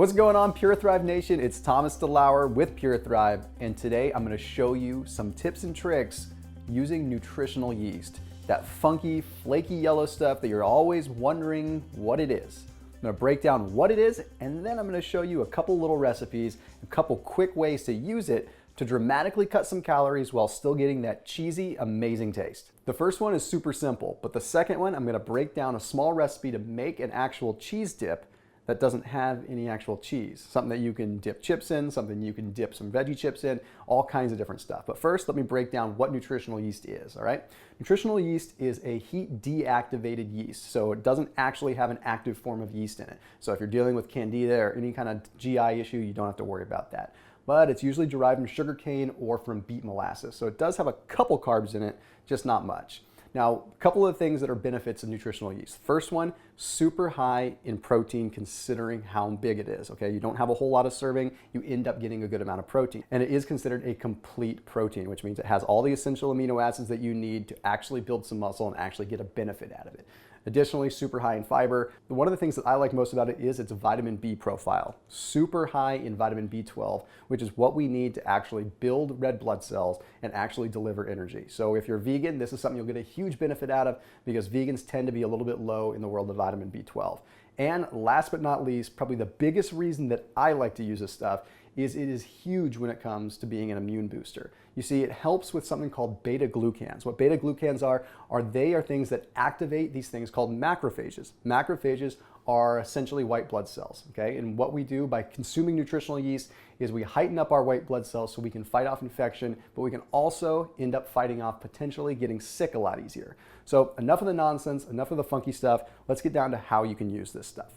What's going on, PuraTHRIVE Nation? It's Thomas DeLauer with PuraTHRIVE, and today I'm going to show you some tips and tricks using nutritional yeast. That funky, flaky yellow stuff that you're always wondering what it is. I'm going to break down what it is, and then I'm going to show you a couple little recipes, a couple quick ways to use it to dramatically cut some calories while still getting that cheesy, amazing taste. The first one is super simple, but the second one, I'm going to break down a small recipe to make an actual cheese dip that doesn't have any actual cheese. Something that you can dip chips in, something you can dip some veggie chips in, all kinds of different stuff. But first, let me break down what nutritional yeast is, all right? Nutritional yeast is a heat deactivated yeast, so it doesn't actually have an active form of yeast in it. So if you're dealing with candida or any kind of GI issue, you don't have to worry about that. But it's usually derived from sugarcane or from beet molasses. So it does have a couple carbs in it, just not much. Now, a couple of things that are benefits of nutritional yeast. First one, super high in protein considering how big it is, okay? You don't have a whole lot of serving, you end up getting a good amount of protein. And it is considered a complete protein, which means it has all the essential amino acids that you need to actually build some muscle and actually get a benefit out of it. Additionally, super high in fiber. One of the things that I like most about it is its vitamin B profile. Super high in vitamin B12, which is what we need to actually build red blood cells and actually deliver energy. So if you're vegan, this is something you'll get a huge benefit out of because vegans tend to be a little bit low in the world of vitamin B12. And last but not least, probably the biggest reason that I like to use this stuff is it is huge when it comes to being an immune booster. You see, it helps with something called beta-glucans. What beta-glucans are things that activate these things called macrophages. Macrophages are essentially white blood cells, okay? And what we do by consuming nutritional yeast is we heighten up our white blood cells so we can fight off infection, but we can also end up fighting off potentially getting sick a lot easier. So enough of the nonsense, enough of the funky stuff. Let's get down to how you can use this stuff.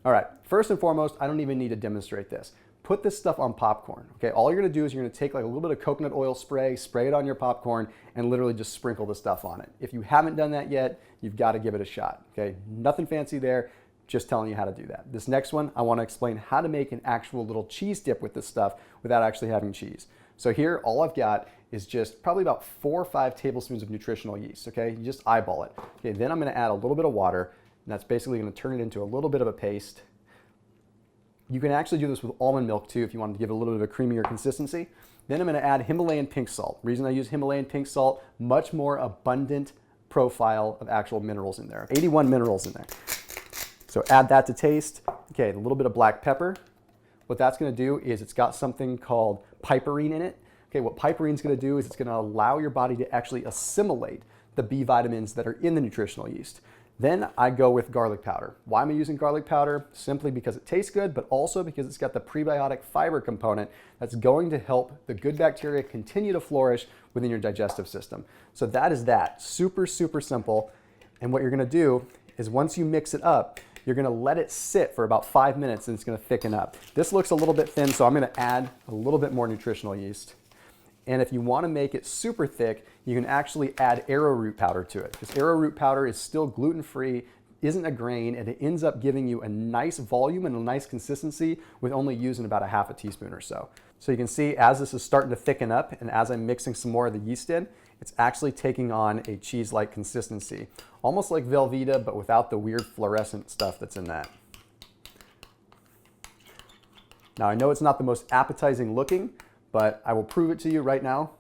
All right, first and foremost, I don't even need to demonstrate this. Put this stuff on popcorn, okay? All you're gonna do is you're gonna take like a little bit of coconut oil spray it on your popcorn, and literally just sprinkle the stuff on it. If you haven't done that yet, you've gotta give it a shot, okay? Nothing fancy there, just telling you how to do that. This next one, I wanna explain how to make an actual little cheese dip with this stuff without actually having cheese. So here, all I've got is just probably about 4 or 5 tablespoons of nutritional yeast, okay? You just eyeball it. Okay, then I'm gonna add a little bit of water, and that's basically gonna turn it into a little bit of a paste. You can actually do this with almond milk too if you wanted to give it a little bit of a creamier consistency. Then I'm going to add Himalayan pink salt. The reason I use Himalayan pink salt, much more abundant profile of actual minerals in there. 81 minerals in there. So add that to taste. Okay, a little bit of black pepper. What that's going to do is it's got something called Piperine in it. Okay, what Piperine is going to do is it's going to allow your body to actually assimilate the B vitamins that are in the nutritional yeast. Then I go with garlic powder. Why am I using garlic powder? Simply because it tastes good, but also because it's got the prebiotic fiber component that's going to help the good bacteria continue to flourish within your digestive system. So that is that. Super, super simple. And what you're gonna do is once you mix it up, you're gonna let it sit for about 5 minutes and it's gonna thicken up. This looks a little bit thin, so I'm gonna add a little bit more nutritional yeast. And if you want to make it super thick, you can actually add arrowroot powder to it. Because arrowroot powder is still gluten-free, isn't a grain, and it ends up giving you a nice volume and a nice consistency with only using about a half a teaspoon or so. So you can see as this is starting to thicken up and as I'm mixing some more of the yeast in, it's actually taking on a cheese-like consistency. Almost like Velveeta, but without the weird fluorescent stuff that's in that. Now I know it's not the most appetizing looking, but I will prove it to you right now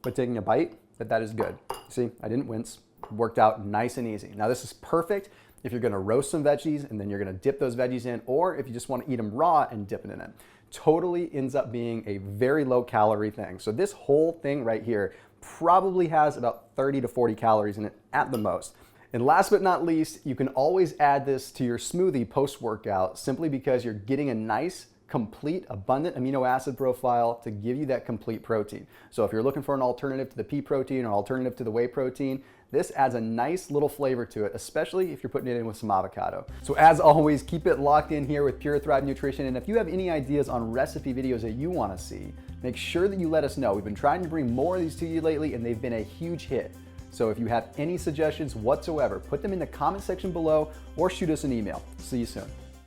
by taking a bite that is good. See, I didn't wince. It worked out nice and easy. Now this is perfect if you're gonna roast some veggies and then you're gonna dip those veggies in, or if you just wanna eat them raw and dip it in it. Totally ends up being a very low calorie thing. So this whole thing right here probably has about 30 to 40 calories in it at the most. And last but not least, you can always add this to your smoothie post-workout simply because you're getting a nice, complete, abundant amino acid profile to give you that complete protein. So if you're looking for an alternative to the pea protein or alternative to the whey protein, this adds a nice little flavor to it, especially if you're putting it in with some avocado. So as always, keep it locked in here with PuraTHRIVE Nutrition. And if you have any ideas on recipe videos that you want to see, make sure that you let us know. We've been trying to bring more of these to you lately and they've been a huge hit. So if you have any suggestions whatsoever, put them in the comment section below or shoot us an email. See you soon.